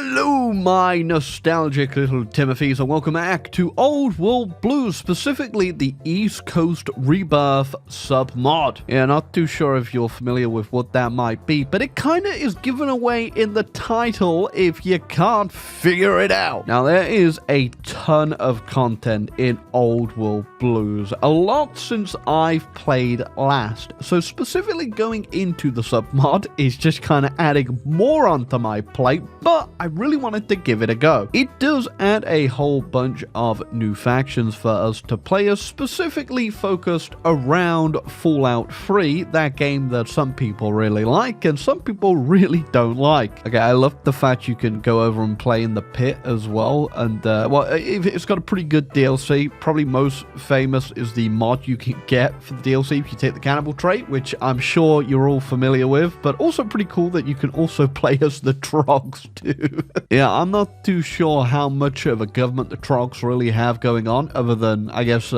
Hello, my nostalgic little Timothys, and welcome back to Old World Blues, specifically the East Coast Rebirth submod. Yeah, not too sure if you're familiar with what that might be, but it kinda is given away in the title if you can't figure it out. Now, there is a ton of content in Old World Blues, a lot since I've played last, so specifically going into the submod is just kinda adding more onto my plate, but I really wanted to give it a go. It does add a whole bunch of new factions for us to play as, specifically focused around Fallout 3, that game that some people really like and some people really don't like. Okay, I love the fact you can go over and play in the Pitt as well, and well, it's got a pretty good DLC. Probably most famous is the mod you can get for the DLC if you take the cannibal trait, which I'm sure you're all familiar with, but also pretty cool that you can also play as the Trogs too. Yeah, I'm not too sure how much of a government the Trogs really have going on, other than, I guess,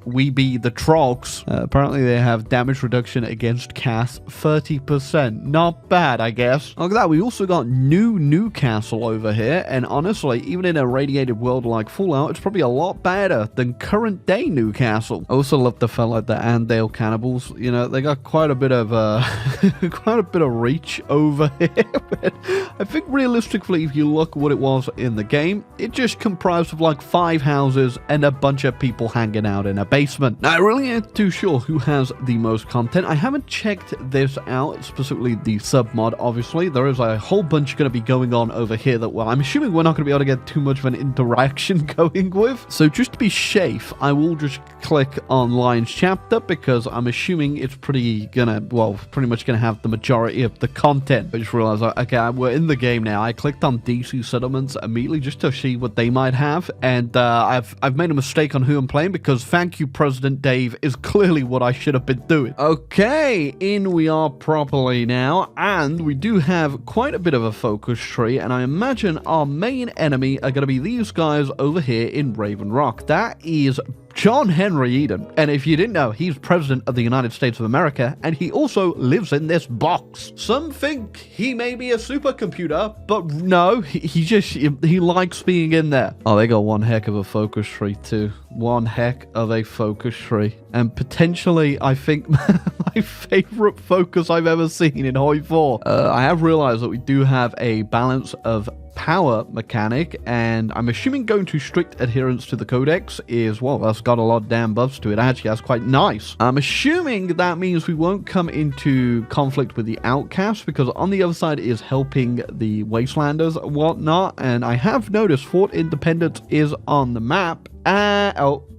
we be the Trogs. Apparently they have damage reduction against Cass 30%. Not bad, I guess. Look at that, we also got new Newcastle over here, and honestly, even in a radiated world like Fallout, it's probably a lot better than current day Newcastle. I also love the fella like the Andale Cannibals. You know, they got quite a bit of quite a bit of reach over here. But I think realistically, if you look what it was in the game, it just comprised of like 5 houses and a bunch of people hanging out in a basement. Now, I really ain't too sure who has the most content. I haven't checked this out, specifically the submod, obviously. There is a whole bunch going to be going on over here that, well, I'm assuming we're not going to be able to get too much of an interaction going with. So just to be safe, I will just click on Lyons chapter, because I'm assuming it's pretty much gonna have the majority of the content. I just realized, okay, we're in the game now. I clicked on DC settlements immediately just to see what they might have, and I've made a mistake on who I'm playing, because thank you, President Dave, is clearly what I should have been doing. Okay, in we are properly now, and we do have quite a bit of a focus tree, and I imagine our main enemy are going to be these guys over here in Raven Rock. That is John Henry Eden, and if you didn't know, he's President of the United States of America, and he also lives in this box. Some think he may be a supercomputer, but no, he likes being in there. Oh, they got one heck of a focus tree too. One heck of a focus tree, and potentially, I think, my favorite focus I've ever seen in Hoi 4. I have realized that we do have a balance of power mechanic, and I'm assuming going to strict adherence to the codex is, well, that's got a lot of damn buffs to it. Actually, that's quite nice. I'm assuming that means we won't come into conflict with the outcasts, because on the other side is helping the wastelanders and whatnot, and I have noticed Fort Independence is on the map.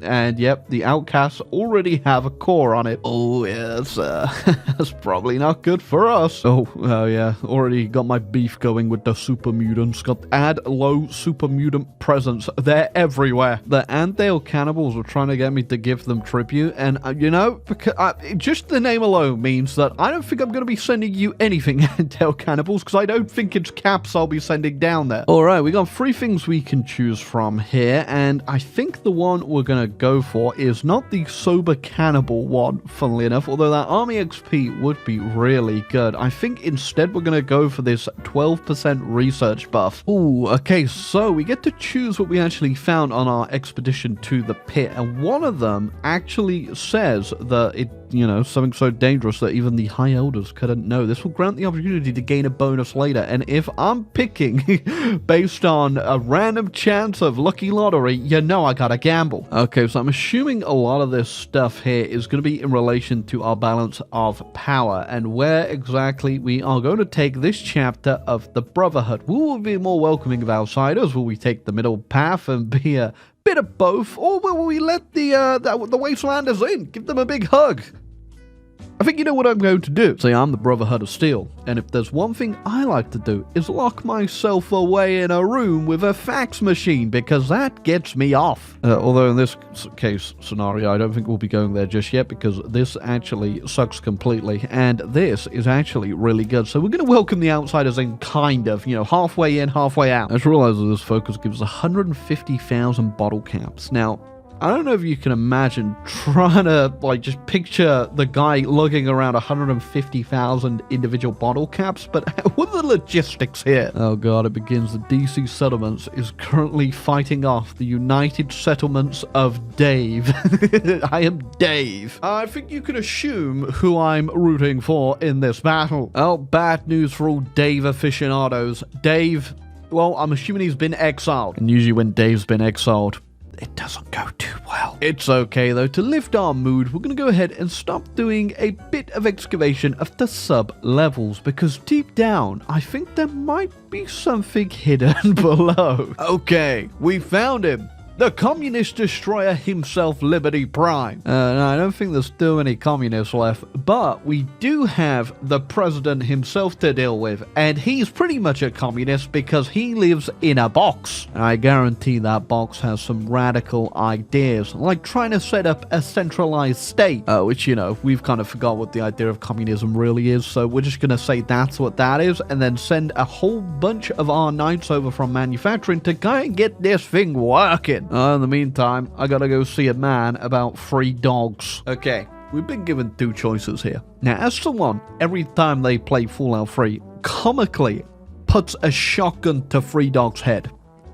And yep, the outcasts already have a core on it. Oh, yes, that's probably not good for us. Oh, yeah, already got my beef going with the super mutants. Got add low super mutant presence. They're everywhere. The Andale Cannibals were trying to get me to give them tribute, and you know, because just the name alone means that I don't think I'm going to be sending you anything, Andale Cannibals, because I don't think it's caps I'll be sending down there. All right, we got 3 things we can choose from here, and I think the one we're going to go for is not the sober cannibal one, funnily enough, although that army XP would be really good. I think instead we're going to go for this 12% research buff. Ooh, okay, so we get to choose what we actually found on our expedition to the Pit, and one of them actually says that it, you know, something so dangerous that even the High Elders couldn't know. This will grant the opportunity to gain a bonus later, and if I'm picking based on a random chance of lucky lottery, you know I gotta gamble. Okay, so I'm assuming a lot of this stuff here is going to be in relation to our balance of power, and where exactly we are going to take this chapter of the Brotherhood. Will we be more welcoming of outsiders? Will we take the middle path and be a bit of both, or will we let the Wastelanders in? Give them a big hug. I think you know what I'm going to do. Say I'm the Brotherhood of Steel, and if there's one thing I like to do is lock myself away in a room with a fax machine, because that gets me off. Although in this case scenario, I don't think we'll be going there just yet, because this actually sucks completely, and this is actually really good. So we're going to welcome the outsiders in, kind of, you know, halfway in, halfway out. I just realized that this focus gives 150,000 bottle caps. Now, I don't know if you can imagine trying to, like, just picture the guy lugging around 150,000 individual bottle caps, but what are the logistics here? Oh god, it begins. The DC Settlements is currently fighting off the United Settlements of Dave. I am Dave. I think you can assume who I'm rooting for in this battle. Oh, bad news for all Dave aficionados. Dave, well, I'm assuming he's been exiled. And usually when Dave's been exiled, it doesn't go too well. It's okay though. To lift our mood, we're going to go ahead and stop doing a bit of excavation of the sub levels, because deep down, I think there might be something hidden below. Okay, we found him. The communist destroyer himself, Liberty Prime. No, I don't think there's still any communists left, but we do have the president himself to deal with, and he's pretty much a communist because he lives in a box. I guarantee that box has some radical ideas, like trying to set up a centralized state, which, you know, we've kind of forgot what the idea of communism really is, so we're just gonna say that's what that is, and then send a whole bunch of our knights over from manufacturing to go and get this thing working. In the meantime, I gotta go see a man about 3 dogs. Okay, we've been given 2 choices here. Now, as someone, every time they play Fallout 3, comically puts a shotgun to 3 dogs' head,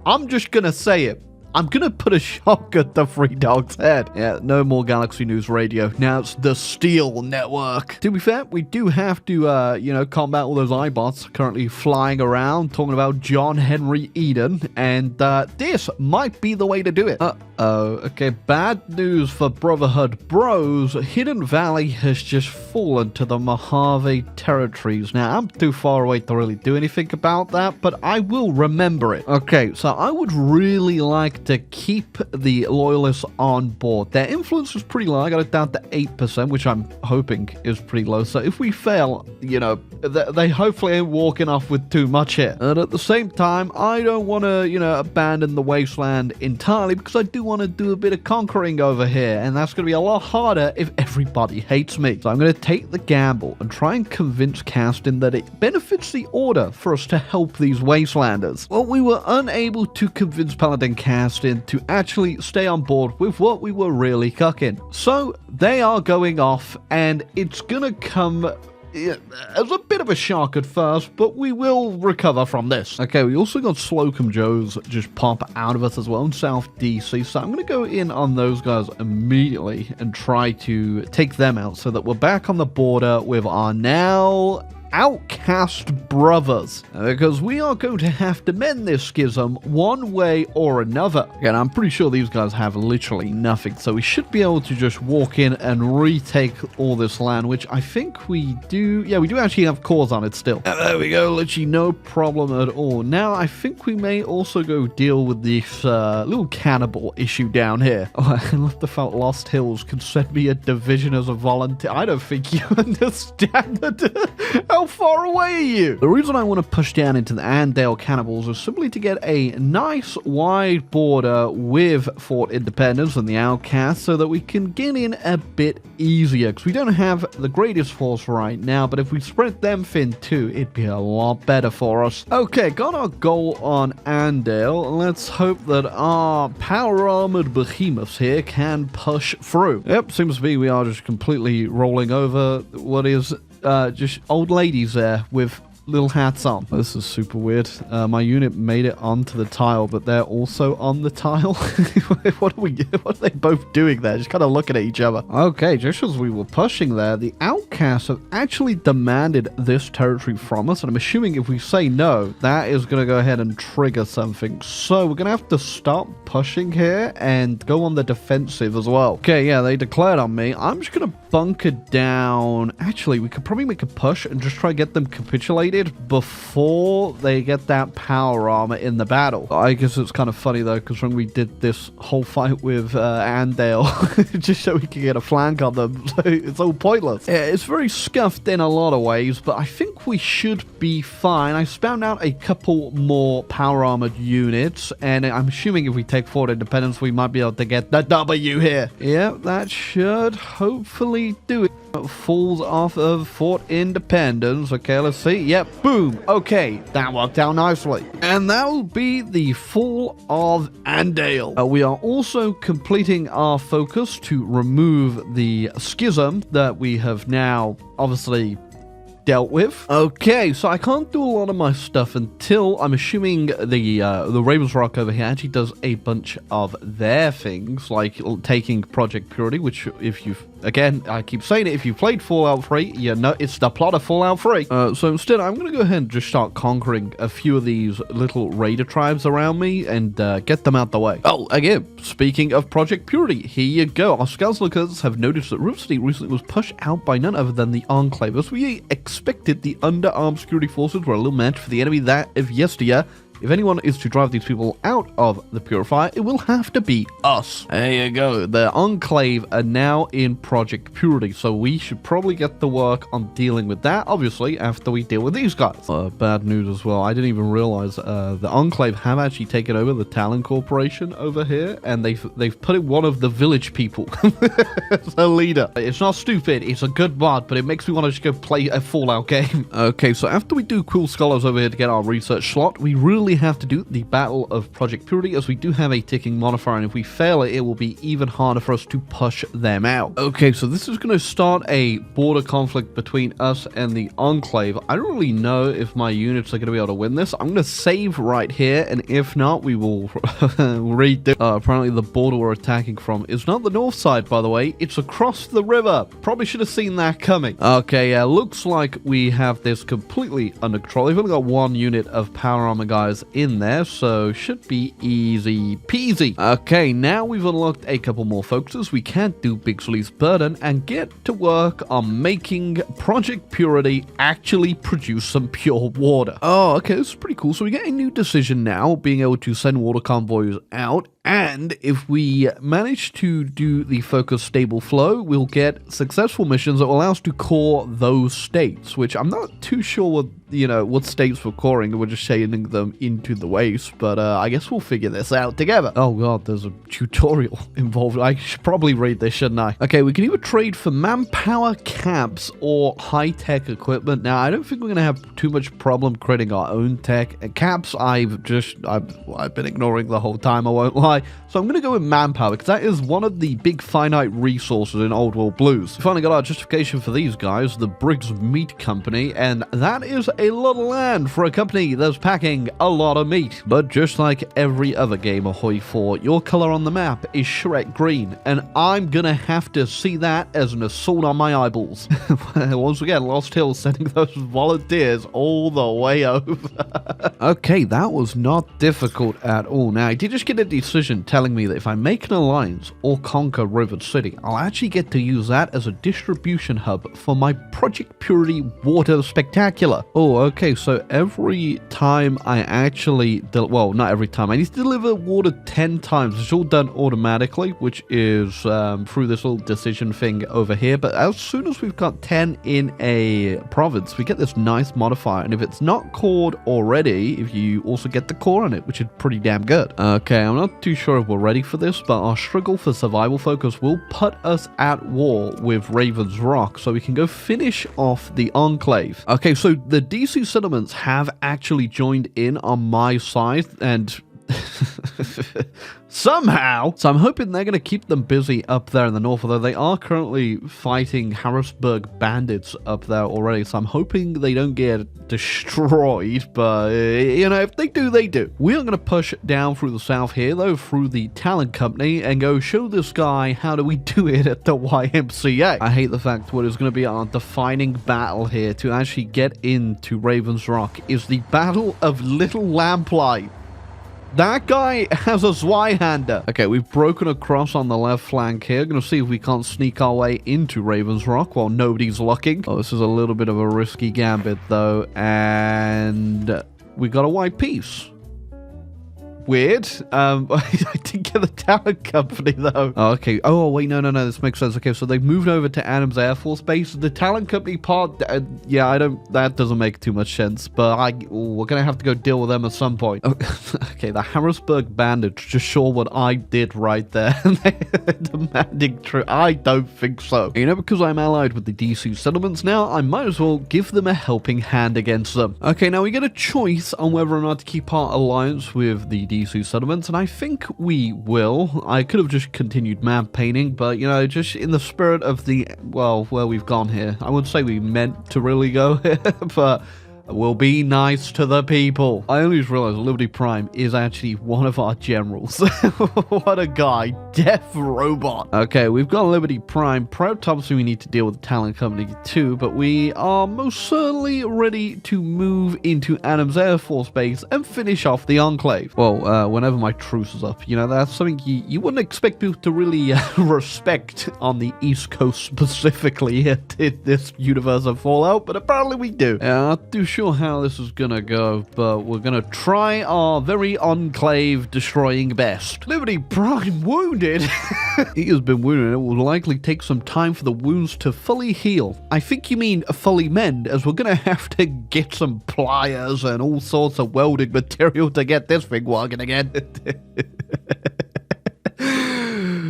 I'm just gonna say it. I'm gonna put a shotgun to 3 dogs' head. Yeah, no more Galaxy News Radio. Now it's the Steel Network. To be fair, we do have to, you know, combat all those iBots currently flying around talking about John Henry Eden, and this might be the way to do it. Okay, bad news for Brotherhood Bros. Hidden Valley has just fallen to the Mojave territories. Now, I'm too far away to really do anything about that, but I will remember it. Okay, so I would really like to keep the loyalists on board. Their influence is pretty low. I got it down to 8%, which I'm hoping is pretty low. So if we fail, you know, they hopefully ain't walking off with too much here. And at the same time, I don't want to, you know, abandon the wasteland entirely, because I do want to do a bit of conquering over here, and that's going to be a lot harder if everybody hates me. So I'm going to take the gamble and try and convince Caston that it benefits the Order for us to help these wastelanders. Well, we were unable to convince Paladin Caston to actually stay on board with what we were really cooking. So they are going off, and it's going to come as a bit of a shock at first, but we will recover from this. Okay, we also got Slocum Joes just pop out of us as well in South DC, so I'm going to go in on those guys immediately and try to take them out so that we're back on the border with our now outcast brothers, because we are going to have to mend this schism one way or another. Again, I'm pretty sure these guys have literally nothing, so we should be able to just walk in and retake all this land, which I think we do. Yeah, we do actually have cores on it still. There we go, literally no problem at all. Now, I think we may also go deal with this little cannibal issue down here. Oh, I love the fact Lost Hills can send me a division as a volunteer. I don't think you understand that. How far away are you? The reason I want to push down into the Andale Cannibals is simply to get a nice wide border with Fort Independence and the Outcasts so that we can get in a bit easier, because we don't have the greatest force right now, but if we spread them thin too, it'd be a lot better for us. Okay, got our goal on Andale. Let's hope that our power-armored behemoths here can push through. Yep, seems to be we are just completely rolling over what is just old ladies there with little hats on. This is super weird. My unit made it onto the tile, but they're also on the tile. What are they both doing there? Just kind of looking at each other. Okay, just as we were pushing there, the outcasts have actually demanded this territory from us, and I'm assuming if we say no, that is going to go ahead and trigger something. So we're going to have to stop pushing here and go on the defensive as well. Okay, yeah, they declared on me. I'm just going to bunker down. Actually, we could probably make a push and just try to get them capitulated before they get that power armor in the battle. I guess it's kind of funny though, because when we did this whole fight with Andale, just so we could get a flank on them, so it's all pointless. Yeah, it's very scuffed in a lot of ways, but I think we should be fine. I spammed out a couple more power armored units, and I'm assuming if we take Fort Independence, we might be able to get the W here. Yeah, that should hopefully do it. Falls off of Fort Independence. Okay, let's see. Yep, boom. Okay, that worked out nicely. And that will be the fall of Andale. We are also completing our focus to remove the schism that we have now obviously dealt with. Okay, so I can't do a lot of my stuff until I'm assuming the Ravens Rock over here actually does a bunch of their things, like taking Project Purity, which if you've, again, I keep saying it, if you've played Fallout 3, you know it's the plot of Fallout 3. So instead, I'm going to go ahead and just start conquering a few of these little raider tribes around me and get them out the way. Oh, again, speaking of Project Purity, here you go. Our scouts lookers have noticed that River City recently was pushed out by none other than the Enclave. As we expected, the underarmed security forces were a little match for the enemy that of yesteryear. If anyone is to drive these people out of the Purifier, it will have to be us. There you go. The Enclave are now in Project Purity, so we should probably get to work on dealing with that, obviously, after we deal with these guys. Bad news as well. I didn't even realize the Enclave have actually taken over the Talon Corporation over here, and they've put in one of the village people as a leader. It's not stupid. It's a good mod, but it makes me want to just go play a Fallout game. Okay, so after we do Cool Scholars over here to get our research slot, we really have to do the Battle of Project Purity, as we do have a ticking modifier, and if we fail it, it will be even harder for us to push them out. Okay, so this is going to start a border conflict between us and the Enclave. I don't really know if my units are going to be able to win this. I'm going to save right here, and if not, we will redo. Apparently the border we're attacking from is not the north side, by the way. It's across the river. Probably should have seen that coming. Okay, yeah, looks like we have this completely under control. We've only got one unit of power armor guys in there, so should be easy peasy. Okay, now we've unlocked a couple more focuses. We can do Bigsley's Burden and get to work on making Project Purity actually produce some pure water. Oh, okay, this is pretty cool. So we get a new decision now, being able to send water convoys out. And if we manage to do the focus stable flow, we'll get successful missions that will allow us to core those states, which I'm not too sure what states we're coring. We're just sending them into the waste, but I guess we'll figure this out together. Oh god, there's a tutorial involved. I should probably read this, shouldn't I? Okay, we can either trade for manpower, caps, or high-tech equipment. Now, I don't think we're going to have too much problem creating our own tech. Caps, I've been ignoring the whole time, I won't lie. So I'm going to go with manpower, because that is one of the big finite resources in Old World Blues. We finally got our justification for these guys, the Briggs Meat Company, and that is a lot of land for a company that's packing a lot of meat. But just like every other game Ahoy 4, your color on the map is Shrek Green, and I'm going to have to see that as an assault on my eyeballs. Once again, Lost Hill sending those volunteers all the way over. Okay, that was not difficult at all. Now, I did just get a decision telling me that if I make an alliance or conquer River City, I'll actually get to use that as a distribution hub for my Project Purity Water Spectacular. Oh, okay, so every time I actually, well, not every time, I need to deliver water 10 times. It's all done automatically, which is through this little decision thing over here, but as soon as we've got 10 in a province, we get this nice modifier, and if it's not cored already, if you also get the core on it, which is pretty damn good. Okay, I'm not too sure if we're ready for this, but our struggle for survival focus will put us at war with Raven's Rock, so we can go finish off the Enclave. Okay, so the DC settlements have actually joined in on my side, and somehow. So I'm hoping they're going to keep them busy up there in the north, although they are currently fighting Harrisburg bandits up there already. So I'm hoping they don't get destroyed, but if they do, they do. We are going to push down through the south here, though, through the Talent Company, and go show this guy how do we do it at the YMCA. I hate the fact what is going to be our defining battle here to actually get into Raven's Rock is the Battle of Little Lamplight. That guy has a Zweihander. Okay, we've broken across on the left flank here. Gonna see if we can't sneak our way into Raven's Rock while nobody's looking. Oh, this is a little bit of a risky gambit, though. And we got a white piece. weird. I didn't get the talent company, though. Oh, okay. Oh, wait, no. This makes sense. Okay, so they've moved over to Adams Air Force Base. The talent company part, yeah, that doesn't make too much sense, but we're gonna have to go deal with them at some point. Okay, the Harrisburg Bandits just saw what I did right there. Demanding true. I don't think so. You know, because I'm allied with the DC settlements now, I might as well give them a helping hand against them. Okay, now we get a choice on whether or not to keep our alliance with the DC settlements, and I think we will. I could have just continued map painting, but, you know, just in the spirit of the, well, where we've gone here. I would say we meant to really go here, but we'll be nice to the people. I only just realized Liberty Prime is actually one of our generals. What a guy. Death robot. Okay, we've got Liberty Prime. Obviously, we need to deal with the talent company too, but we are most certainly ready to move into Adams Air Force Base and finish off the Enclave. Well, whenever my truce is up, you know, that's something you wouldn't expect people to really respect on the East Coast specifically in this universe of Fallout, but apparently we do. Not too sure how this is gonna go, but we're gonna try our very Enclave destroying best. Liberty Prime wounded. He has been wounded. It will likely take some time for the wounds to fully heal. I think you mean fully mend, as we're gonna have to get some pliers and all sorts of welding material to get this thing working again.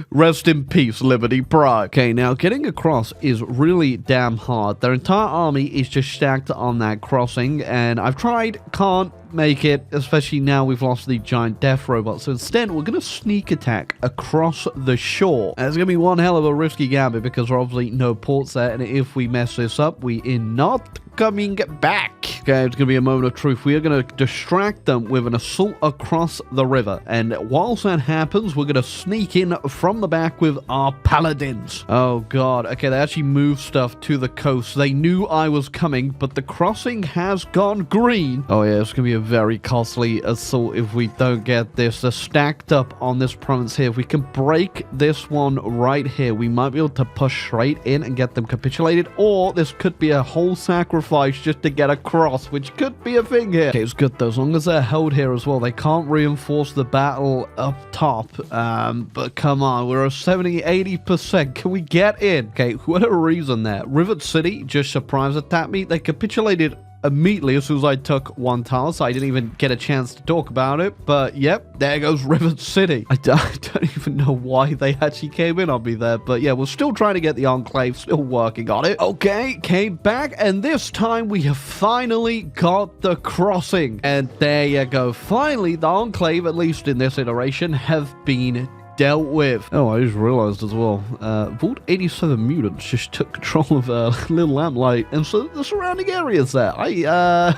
Rest in peace, Liberty Prime. Okay, now getting across is really damn hard. Their entire army is just stacked on that crossing, and I've tried, can't make it, especially now we've lost the giant death robot. So instead, we're going to sneak attack across the shore. And it's going to be one hell of a risky gambit because there are obviously no ports there, and if we mess this up, we are not coming back. Okay, it's going to be a moment of truth. We are going to distract them with an assault across the river, and whilst that happens, we're going to sneak in from the back with our paladins. Oh god. Okay, they actually moved stuff to the coast. They knew I was coming, but the crossing has gone green. Oh yeah, it's going to be a very costly assault if we don't get this. They're stacked up on this province here. If we can break this one right here, we might be able to push straight in and get them capitulated, or this could be a whole sacrifice just to get across, which could be a thing here. Okay, it's good though, as long as they're held here as well. They can't reinforce the battle up top, but come on, we're at 70-80%. Can we get in? Okay, what a reason there. Rivet City just surprise attacked me. They capitulated immediately as soon as I took one tile, so I didn't even get a chance to talk about it. But yep, there goes Rivet City. I don't even know why they actually came in on me there, but yeah, we're still trying to get the Enclave, still working on it. Okay, came back, and this time we have finally got the crossing. And there you go. Finally, the Enclave, at least in this iteration, have been dealt with. Oh, I just realized as well, Vault 87 mutants just took control of Little Lamplight and so the surrounding areas there. I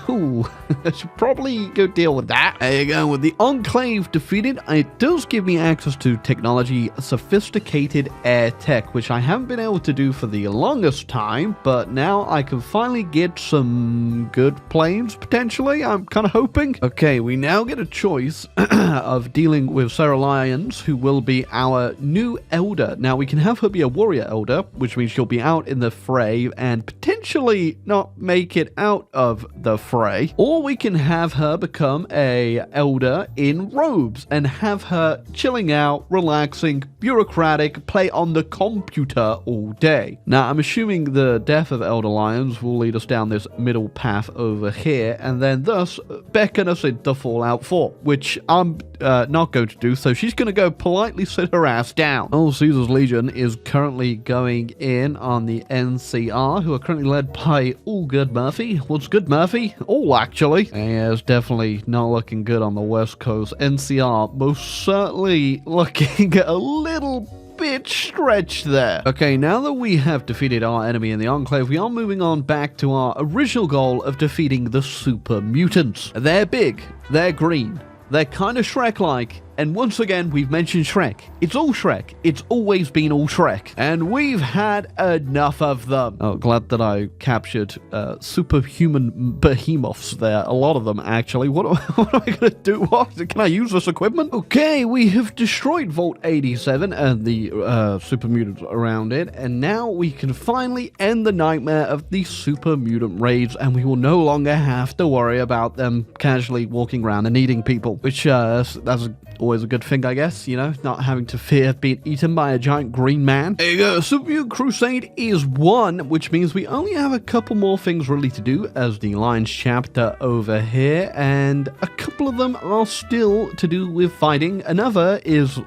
should probably go deal with that. There you go. With the Enclave defeated, it does give me access to technology, sophisticated air tech, which I haven't been able to do for the longest time, but now I can finally get some good planes, potentially. I'm kind of hoping. Okay, we now get a choice of dealing with Sarah Lyons, who will be our new elder. Now, we can have her be a warrior elder, which means she'll be out in the fray and potentially not make it out of the fray. Or we can have her become a elder in robes and have her chilling out, relaxing, bureaucratic, play on the computer all day. Now, I'm assuming the death of Elder Lyons will lead us down this middle path over here and then thus beckon us into Fallout 4, which I'm not going to do, so she's going to go politely sit her ass down. Oh, Caesar's Legion is currently going in on the NCR, who are currently led by All Good Murphy. What's good, Murphy? All, actually. Yeah, it's definitely not looking good on the West Coast. NCR most certainly looking a little bit stretched there. Okay, now that we have defeated our enemy in the Enclave, we are moving on back to our original goal of defeating the super mutants. They're big, they're green, they're kind of Shrek-like, and once again, we've mentioned Shrek. It's all Shrek. It's always been all Shrek. And we've had enough of them. Oh, glad that I captured superhuman behemoths there. A lot of them, actually. What am I going to do? What? Can I use this equipment? Okay, we have destroyed Vault 87 and the super mutants around it, and now we can finally end the nightmare of the super mutant raids, and we will no longer have to worry about them casually walking around and eating people, which that's always a good thing, I guess, you know, not having to fear being eaten by a giant green man. There you go, Super Mutant Crusade is won, which means we only have a couple more things really to do as the Lyons chapter over here, and a couple of them are still to do with fighting. Another is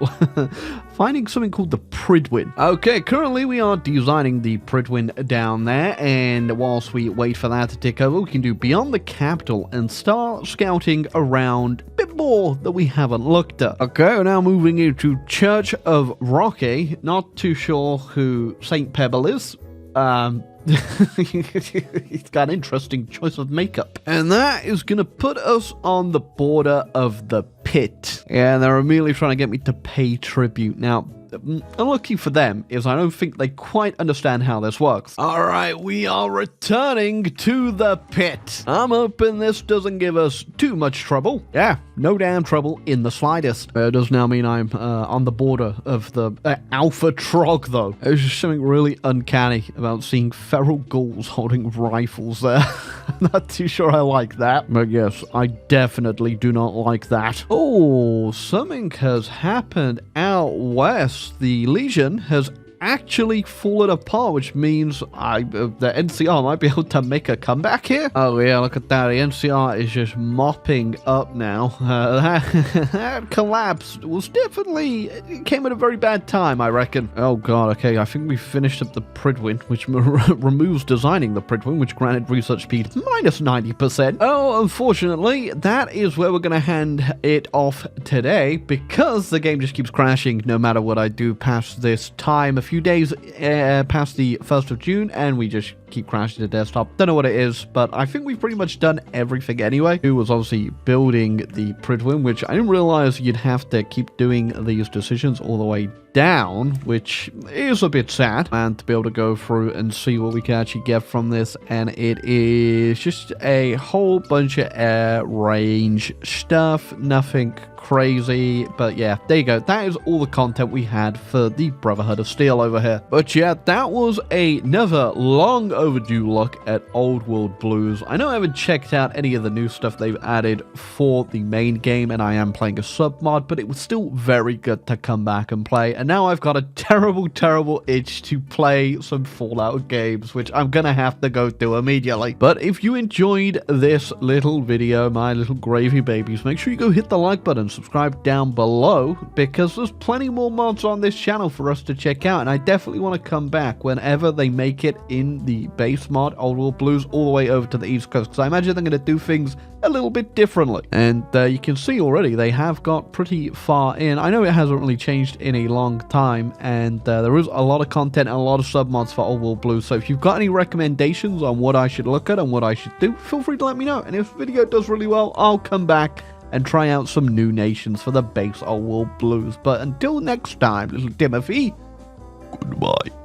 finding something called the Prydwen. Okay, currently we are designing the Prydwen down there, and whilst we wait for that to tick over, we can do Beyond the Capital and start scouting around a bit more that we haven't looked at. Okay, we're now moving into Church of Rocky. Not too sure who Saint Pebble is. He's got an interesting choice of makeup. And that is going to put us on the border of the Pitt. Yeah, they're immediately trying to get me to pay tribute. Now, unlucky for them is I don't think they quite understand how this works. Alright, we are returning to the Pitt. I'm hoping this doesn't give us too much trouble. Yeah, no damn trouble in the slightest. It does now mean I'm on the border of the Alpha Trog, though. There's just something really uncanny about seeing feral ghouls holding rifles there. I'm not too sure I like that. But yes, I definitely do not like that. Oh, something has happened out west. The Legion has actually fallen apart, which means the NCR might be able to make a comeback here. Oh yeah, look at that. The NCR is just mopping up now. That collapse was definitely, it came at a very bad time, I reckon. Oh god, okay, I think we finished up the Prydwen, which removes designing the Prydwen, which granted research speed minus 90%. Oh, unfortunately, that is where we're going to hand it off today, because the game just keeps crashing no matter what I do past this time. A few days past the 1st of June, and we just keep crashing the desktop. Don't know what it is, but I think we've pretty much done everything anyway. Who was obviously building the Prydwen, which I didn't realize you'd have to keep doing these decisions all the way down, which is a bit sad, and to be able to go through and see what we can actually get from this, and it is just a whole bunch of air range stuff, nothing crazy, but yeah, there you go. That is all the content we had for the Brotherhood of Steel over here. But yeah, that was another long overdue look at Old World Blues. I know I haven't checked out any of the new stuff they've added for the main game, and I am playing a sub mod, but it was still very good to come back and play. And now I've got a terrible itch to play some Fallout games, which I'm gonna have to go do immediately. But if you enjoyed this little video, my little gravy babies, make sure you go hit the like button, subscribe down below, because there's plenty more mods on this channel for us to check out, and I definitely want to come back whenever they make it in the base mod, Old World Blues, all the way over to the East Coast, because I imagine they're going to do things a little bit differently. And you can see already they have got pretty far in. I know it hasn't really changed in a long time, and there is a lot of content and a lot of submods for Old World Blues, so if you've got any recommendations on what I should look at and what I should do, feel free to let me know. And if the video does really well, I'll come back and try out some new nations for the base Old World Blues. But until next time, little Timothy, goodbye.